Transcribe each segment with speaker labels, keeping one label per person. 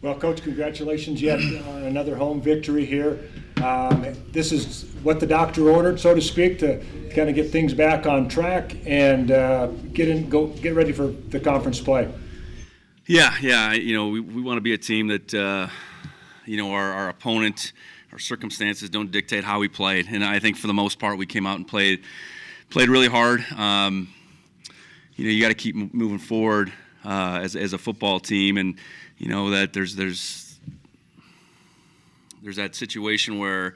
Speaker 1: Well, Coach, congratulations yet on another home victory here. This is what the doctor ordered, so to speak, to kind of get things back on track and get ready for the conference play.
Speaker 2: Yeah. We want to be a team that, our opponent, our circumstances don't dictate how we played. And I think for the most part we came out and played really hard. You got to keep moving forward as a football team, and that there's that situation where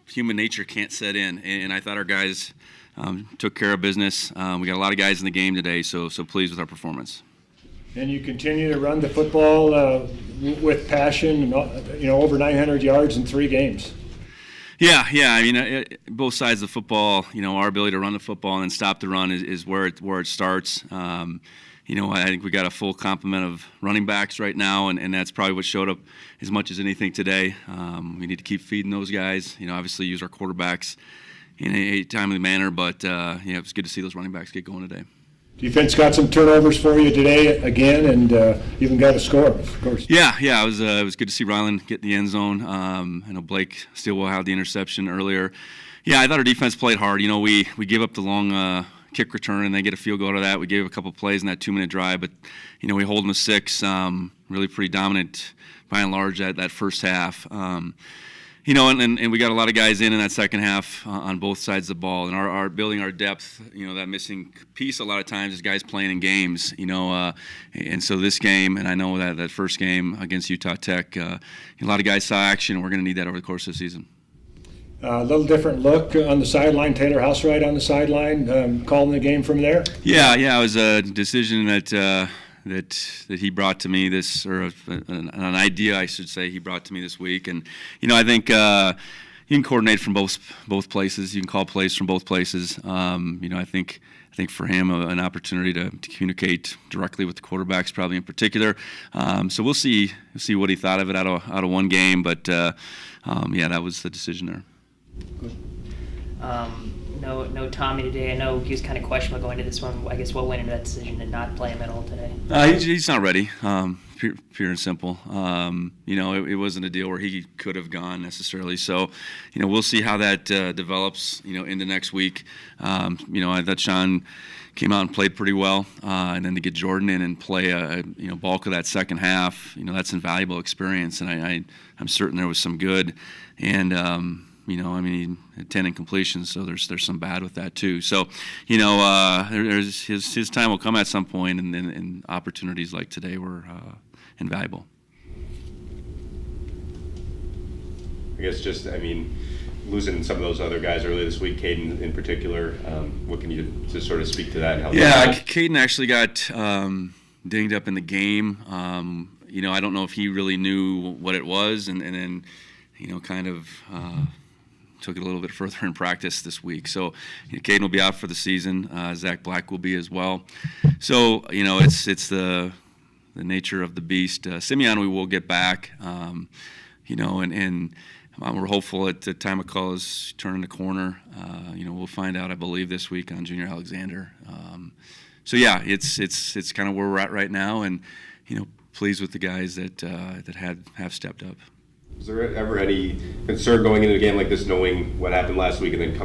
Speaker 2: human nature can't set in, and I thought our guys took care of business. We got a lot of guys in the game today, so pleased with our performance.
Speaker 1: And you continue to run the football with passion, over 900 yards in 3 games.
Speaker 2: Yeah. I mean, both sides of the football, our ability to run the football and then stop the run is where it starts. I think we got a full complement of running backs right now, and that's probably what showed up as much as anything today. We need to keep feeding those guys. Obviously use our quarterbacks in a timely manner, but it was good to see those running backs get going today.
Speaker 1: Defense got some turnovers for you today again, and even got a score, of course.
Speaker 2: Yeah. It was good to see Rylan get in the end zone. I know Blake Stillwell had the interception earlier. Yeah, I thought our defense played hard. We gave up the long kick return, and they get a field goal out of that. We gave a couple plays in that 2-minute drive, but we hold them to 6. Really pretty dominant by and large that first half. And we got a lot of guys in that second half on both sides of the ball, and our building our depth. That missing piece a lot of times is guys playing in games. And so this game, and I know that first game against Utah Tech, a lot of guys saw action. And we're going to need that over the course of the season.
Speaker 1: A little different look on the sideline. Taylor Housewright on the sideline, calling the game from there.
Speaker 2: Yeah. It was a decision that he brought to me an idea, I should say, he brought to me this week. And I think you can coordinate from both places. You can call plays from both places. I think for him an opportunity to communicate directly with the quarterbacks, probably in particular. So we'll see what he thought of it out of one game. But that was the decision there.
Speaker 1: Good.
Speaker 3: No Tommy today. I know he was kind of questionable going into this one. I guess what went into that decision to not play him at all today?
Speaker 2: He's not ready, pure and simple. It wasn't a deal where he could have gone necessarily. So, we'll see how that develops, into next week. I thought Sean came out and played pretty well, and then to get Jordan in and play a bulk of that second half, that's invaluable experience, and I'm certain there was some good, and he had 10 incompletions, so there's some bad with that too. So, there's his time will come at some point, and opportunities like today were invaluable.
Speaker 4: I guess losing some of those other guys earlier this week, Caden in particular, what can you just sort of speak to that?
Speaker 2: Caden actually got dinged up in the game. I don't know if he really knew what it was, and then kind of took it a little bit further in practice this week. So Caden will be out for the season. Zach Black will be as well. So it's the nature of the beast. Simeon we will get back. And we're hopeful at the time of call is turning the corner. We'll find out, I believe, this week on Junior Alexander. It's kind of where we're at right now, and pleased with the guys that have stepped up.
Speaker 4: Was there ever any concern going into a game like this, knowing what happened last week, and then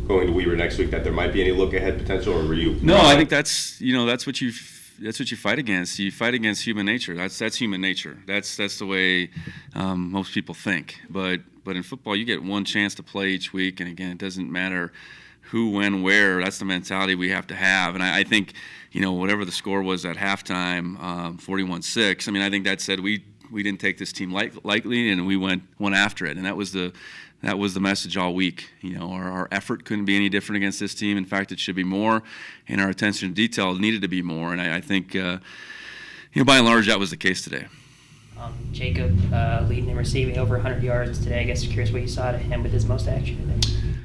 Speaker 4: going to Weber next week, that there might be any look ahead potential, or were you?
Speaker 2: No, I think that's what you fight against. You fight against human nature. That's human nature. That's the way most people think. But in football, you get one chance to play each week, and again, it doesn't matter who, when, where. That's the mentality we have to have. And I think whatever the score was at halftime, 41-6. I think that said we didn't take this team lightly, and we went after it, and that was the message all week. Our effort couldn't be any different against this team. In fact, it should be more, and our attention to detail needed to be more. And I think, by and large, that was the case today.
Speaker 3: Jacob leading and receiving over 100 yards today. I guess curious what you saw to him with his most action today.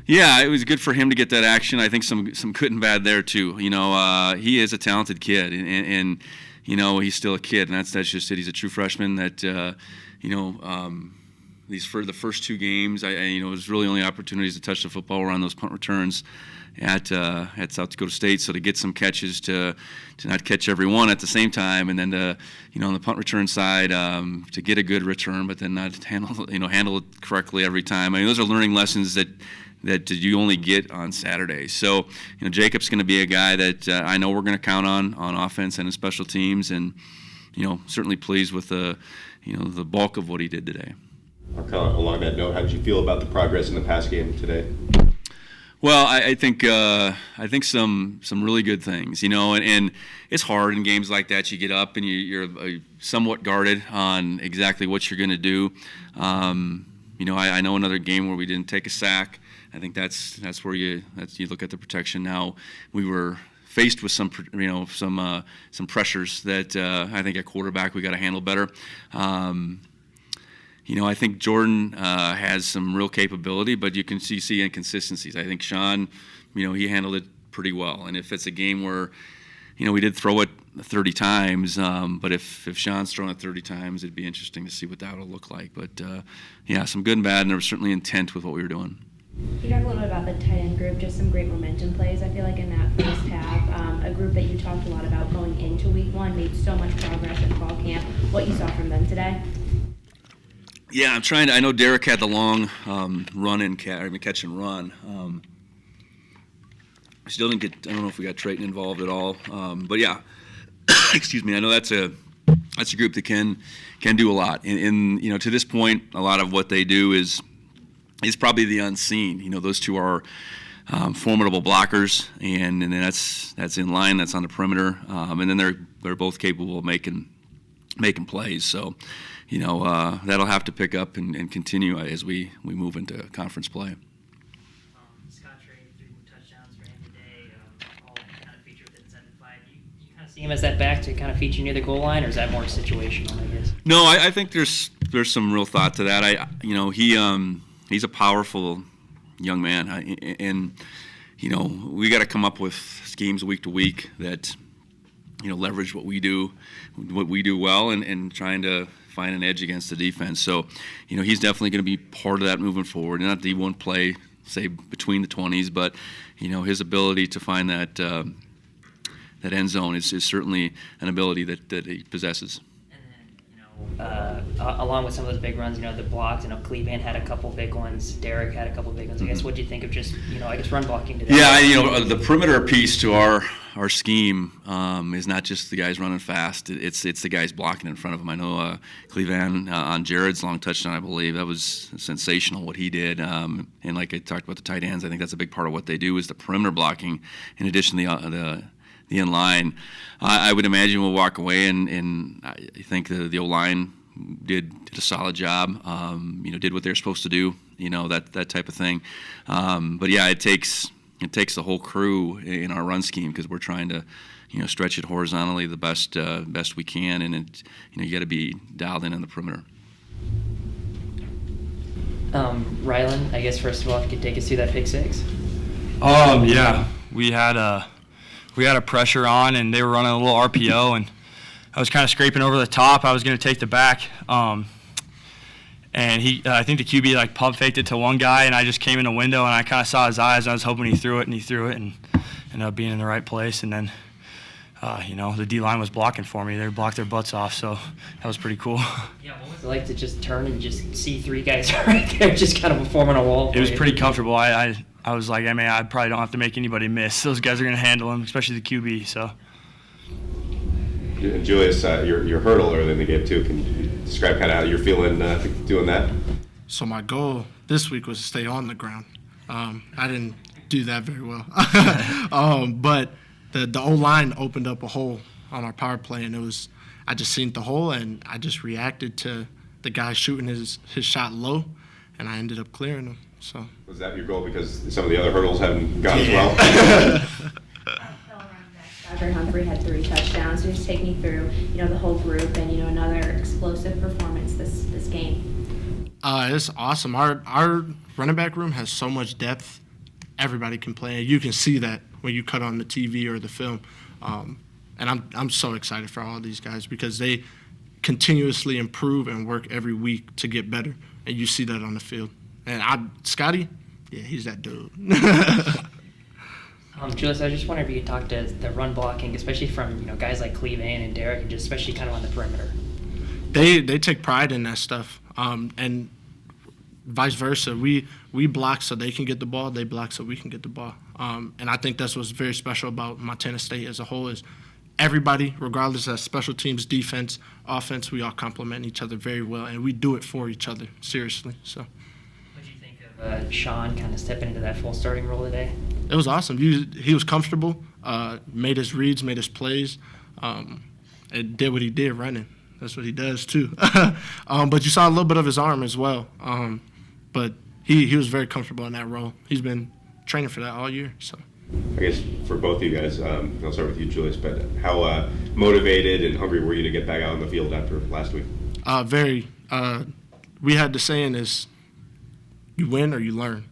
Speaker 2: Yeah, it was good for him to get that action. I think some good and bad there too. He is a talented kid, and he's still a kid, and that's just it. He's a true freshman that, for the first 2 games, it was really only opportunities to touch the football were on those punt returns at South Dakota State. So to get some catches, to not catch every one at the same time, and then on the punt return side, to get a good return, but then not handle it correctly every time. I mean, those are learning lessons that you only get on Saturday. So, Jacob's going to be a guy that I know we're going to count on offense and in special teams, and certainly pleased with the bulk of what he did today.
Speaker 4: Along that note, how did you feel about the progress in the pass game today?
Speaker 2: Well, I think some really good things, and it's hard in games like that. You get up and you're somewhat guarded on exactly what you're going to do. I know another game where we didn't take a sack. I think that's where you look at the protection. Now we were faced with some pressures that I think at quarterback we got to handle better. I think Jordan has some real capability, but you can see inconsistencies. I think Sean, he handled it pretty well. And if it's a game where, we did throw it 30 times, but if Sean's thrown it 30 times, it'd be interesting to see what that will look like. But, some good and bad, and there was certainly intent with what we were doing.
Speaker 5: Can you talk a little bit about the tight end group, just some great momentum plays, I feel like, in that first half. A group that you talked a lot about going into week 1, made so much progress in fall camp. What you saw from them today?
Speaker 2: Yeah, I know Derek had the long catch and run. Still didn't I don't know if we got Trayton involved at all. But yeah, excuse me, I know that's a group that can do a lot. And to this point, a lot of what they do is probably the unseen. Those two are formidable blockers, and then that's in line, that's on the perimeter, and then they're both capable of making plays. So, that'll have to pick up and continue as we move into conference play.
Speaker 3: Scott Trade, 3 touchdowns for him today, all kind of feature within 7-5. You kind of see him as that back to kind of feature near the goal line, or is that more situational, I guess?
Speaker 2: No, I think there's some real thought to that. He's a powerful young man, and we got to come up with schemes week to week that leverage what we do well, and trying to find an edge against the defense. So, he's definitely going to be part of that moving forward. Not that he won't play, say, between the 20s, but his ability to find that end zone is certainly an ability that he possesses.
Speaker 3: Along with some of those big runs, the blocks, Cleveland had a couple big ones, Derek had a couple big ones. I guess, what do you think of just, run blocking today?
Speaker 2: Yeah, the perimeter piece to our scheme is not just the guys running fast. It's the guys blocking in front of them. I know Cleveland on Jared's long touchdown, I believe, that was sensational what he did. And like I talked about the tight ends, I think that's a big part of what they do is the perimeter blocking in addition to the in-line. I would imagine we'll walk away, and I think the O-line did a solid job, did what they're supposed to do, that type of thing. But yeah, it takes the whole crew in our run scheme, because we're trying to, stretch it horizontally the best we can, and you got to be dialed in on the perimeter.
Speaker 3: Rylan, I guess first of all, if you could take us through that pick six.
Speaker 6: Yeah, we had a pressure on, and they were running a little RPO, and I was kind of scraping over the top. I was going to take the back, and I think the QB pump faked it to one guy, and I just came in the window, and I kind of saw his eyes, and I was hoping he threw it, and ended up being in the right place. And then, the D-line was blocking for me. They blocked their butts off, so that was pretty cool.
Speaker 3: Yeah, what was it like to just turn and just see 3 guys right there, just kind of forming a wall?
Speaker 6: It was pretty comfortable. I was like, I probably don't have to make anybody miss. Those guys are going to handle him, especially the QB. So,
Speaker 4: Julius, your hurdle early in the game too. Can you describe kind of how you're feeling doing that?
Speaker 7: So my goal this week was to stay on the ground. I didn't do that very well, but the O-line opened up a hole on our power play, and I just seen the hole, and I just reacted to the guy shooting his shot low, and I ended up clearing him. So
Speaker 4: was that your goal because some of the other hurdles haven't gone as well?
Speaker 5: Dr. Humphrey had 3 touchdowns. So just take me through, the whole group and, another explosive performance this game.
Speaker 7: It's awesome. Our running back room has so much depth. Everybody can play. You can see that when you cut on the TV or the film. And I'm so excited for all these guys because they continuously improve and work every week to get better. and you see that on the field. And Scotty, yeah, he's that dude.
Speaker 3: Julius, I just wonder if you could talk to the run blocking, especially from guys like Cleveland and Derek, and just especially kind of on the perimeter.
Speaker 7: They take pride in that stuff, and vice versa. We block so they can get the ball. They block so we can get the ball. And I think that's what's very special about Montana State as a whole is everybody, regardless of special teams, defense, offense, we all complement each other very well, and we do it for each other, seriously. So.
Speaker 3: What do you think of Sean kind of stepping into that full starting role today?
Speaker 7: It was awesome. He was comfortable, made his reads, made his plays, and did what he did running. That's what he does too. But you saw a little bit of his arm as well. But he was very comfortable in that role. He's been training for that all year. So.
Speaker 4: I guess for both of you guys, I'll start with you, Julius, but how motivated and hungry were you to get back out on the field after last week?
Speaker 7: Very. We had the saying is, you win or you learn.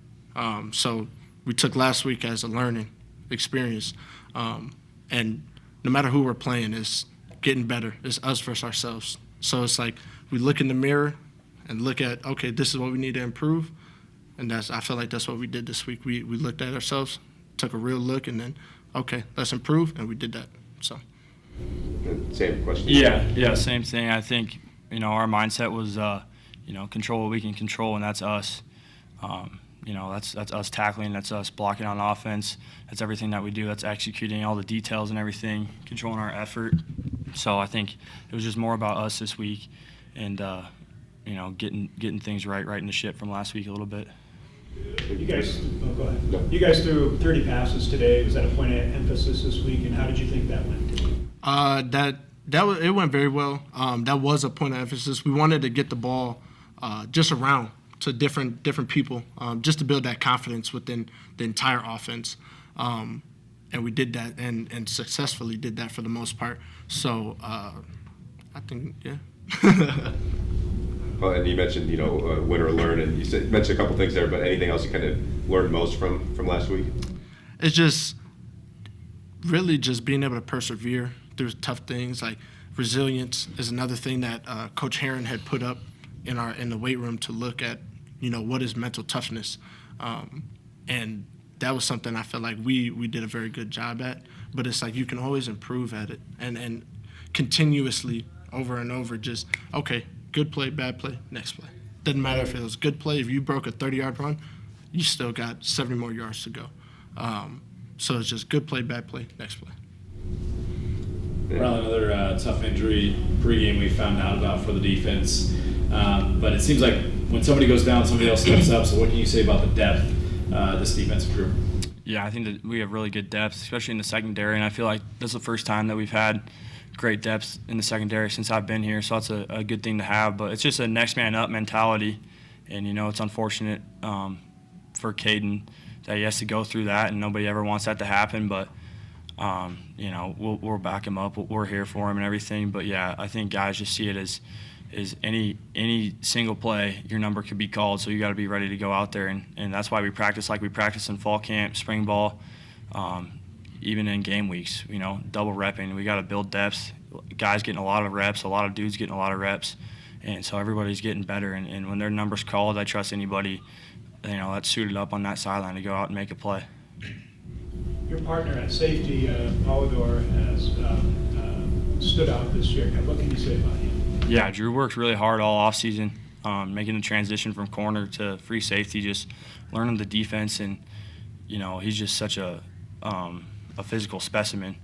Speaker 7: So we took last week as a learning experience. And no matter who we're playing, it's getting better. It's us versus ourselves. So it's like we look in the mirror and look at, okay, this is what we need to improve. And I feel like that's what we did this week. We looked at ourselves, took a real look, and then, okay, let's improve, and we did that. So.
Speaker 4: Same question.
Speaker 6: Yeah, same thing. I think, our mindset was, control what we can control, and that's us. That's us tackling, that's us blocking on offense, that's everything that we do, that's executing all the details and everything, controlling our effort. So I think it was just more about us this week and, getting things right in the ship from last week a little bit.
Speaker 8: You guys, go ahead. You guys threw 30 passes today. Was that a point of emphasis this week, and how did you think that went today?
Speaker 7: It went very well. That was a point of emphasis. We wanted to get the ball just around to different people, just to build that confidence within the entire offense. And we did that and successfully did that for the most part. So I think, yeah.
Speaker 4: Well, and you mentioned, win or learn, and you mentioned a couple things there, but anything else you kind of learned most from last week?
Speaker 7: It's just really just being able to persevere through tough things. Like resilience is another thing that Coach Herron had put up in the weight room to look at, what is mental toughness. And that was something I feel like we did a very good job at. But it's like you can always improve at it and continuously over and over just, okay, good play, bad play, next play. Doesn't matter if it was good play. If you broke a 30-yard run, you still got 70 more yards to go. So it's just good play, bad play, next play.
Speaker 9: Rylan, another tough injury pregame we found out about for the defense. But it seems like when somebody goes down, somebody else steps up. So what can you say about the depth this defensive group?
Speaker 6: Yeah, I think that we have really good depth, especially in the secondary. And I feel like this is the first time that we've had great depth in the secondary since I've been here. So that's a good thing to have. But it's just a next man up mentality. And, it's unfortunate for Caden that he has to go through that, and nobody ever wants that to happen. But, we'll back him up. We're here for him and everything. But, yeah, I think guys just see it as any single play, your number could be called, so you got to be ready to go out there, and that's why we practice like we practice in fall camp, spring ball, even in game weeks. Double repping. We got to build depth. Guys getting a lot of reps, a lot of dudes getting a lot of reps, and so everybody's getting better. And when their number's called, I trust anybody, that's suited up on that sideline to go out and make a play.
Speaker 8: Your partner at safety, Polidor, has stood out this year. What can you say about him?
Speaker 6: Yeah, Drew worked really hard all offseason, making the transition from corner to free safety, just learning the defense, and he's just such a physical specimen,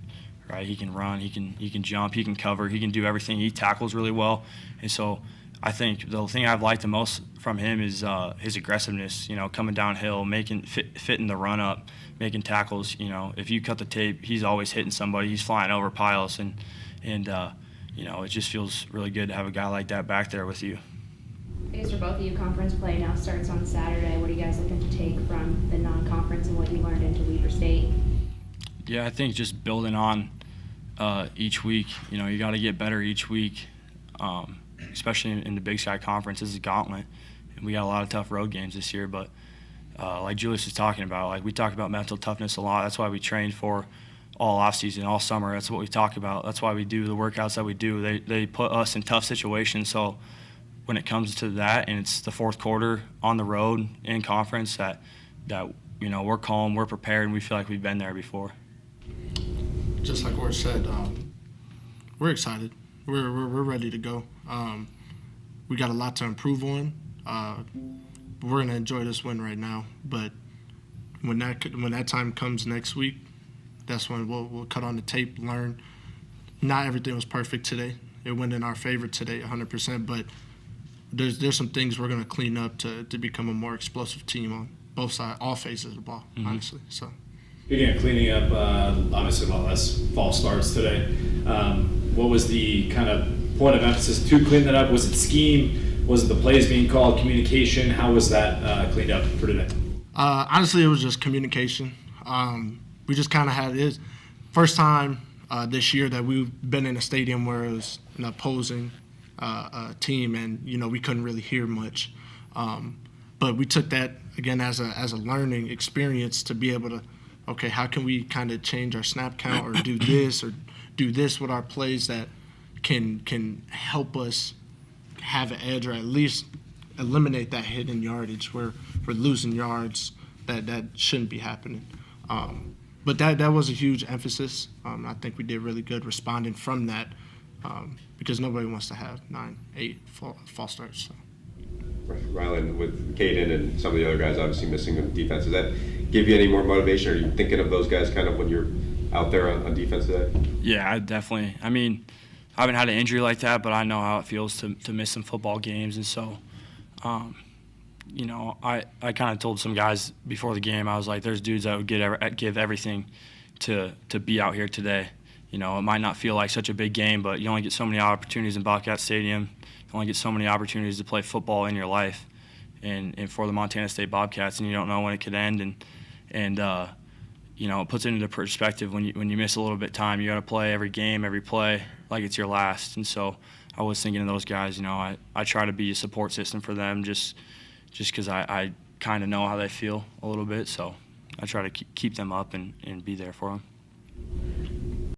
Speaker 6: right? He can run, he can jump, he can cover, he can do everything. He tackles really well, and so I think the thing I've liked the most from him is his aggressiveness. Coming downhill, fitting the run up, making tackles. If you cut the tape, he's always hitting somebody. He's flying over piles, and it just feels really good to have a guy like that back there with you.
Speaker 5: I guess for both of you, conference play now starts on Saturday. What are you guys looking to take from the non-conference and what you learned into Weber State?
Speaker 6: Yeah, I think just building on each week. You got to get better each week, especially in the Big Sky Conference. This is a gauntlet, and we got a lot of tough road games this year. But like Julius is talking about, like we talk about mental toughness a lot. That's why we trained for all offseason, all summer. That's what we talk about. That's why we do the workouts that we do. They put us in tough situations. So, when it comes to that, and it's the fourth quarter on the road in conference, that we're calm, we're prepared, and we feel like we've been there before.
Speaker 7: Just like Ortt said, we're excited. We're ready to go. We got a lot to improve on. We're gonna enjoy this win right now, but when that time comes next week, that's when we'll cut on the tape, learn. Not everything was perfect today. It went in our favor today, 100%. But there's some things we're gonna clean up to become a more explosive team on both sides, all phases of the ball, honestly. So.
Speaker 9: Speaking of cleaning up, obviously a lot less false starts today. What was the kind of point of emphasis to clean that up? Was it scheme? Was it the plays being called? Communication? How was that cleaned up for today?
Speaker 7: Honestly, it was just communication. We just kind of had it. First time this year that we've been in a stadium where it was an opposing team, and we couldn't really hear much. But we took that again as a learning experience to be able to, okay, how can we kind of change our snap count or do this with our plays that can help us have an edge, or at least eliminate that hidden yardage where we're losing yards that shouldn't be happening. But that was a huge emphasis. I think we did really good responding from that, because nobody wants to have 9-8 false starts. So.
Speaker 4: Rylan, with Caden and some of the other guys obviously missing on defense, does that give you any more motivation? Are you thinking of those guys kind of when you're out there on defense today?
Speaker 6: Yeah, definitely. I mean, I haven't had an injury like that, but I know how it feels to miss some football games. And so, I kind of told some guys before the game, I was like, there's dudes that would give everything to be out here today. It might not feel like such a big game, but you only get so many opportunities in Bobcat Stadium. You only get so many opportunities to play football in your life, and for the Montana State Bobcats, and you don't know when it could end. And it puts it into perspective when you miss a little bit of time. You got to play every game, every play like it's your last. And so I was thinking of those guys. I try to be a support system for them just because I kind of know how they feel a little bit. So I try to keep them up and be there for them.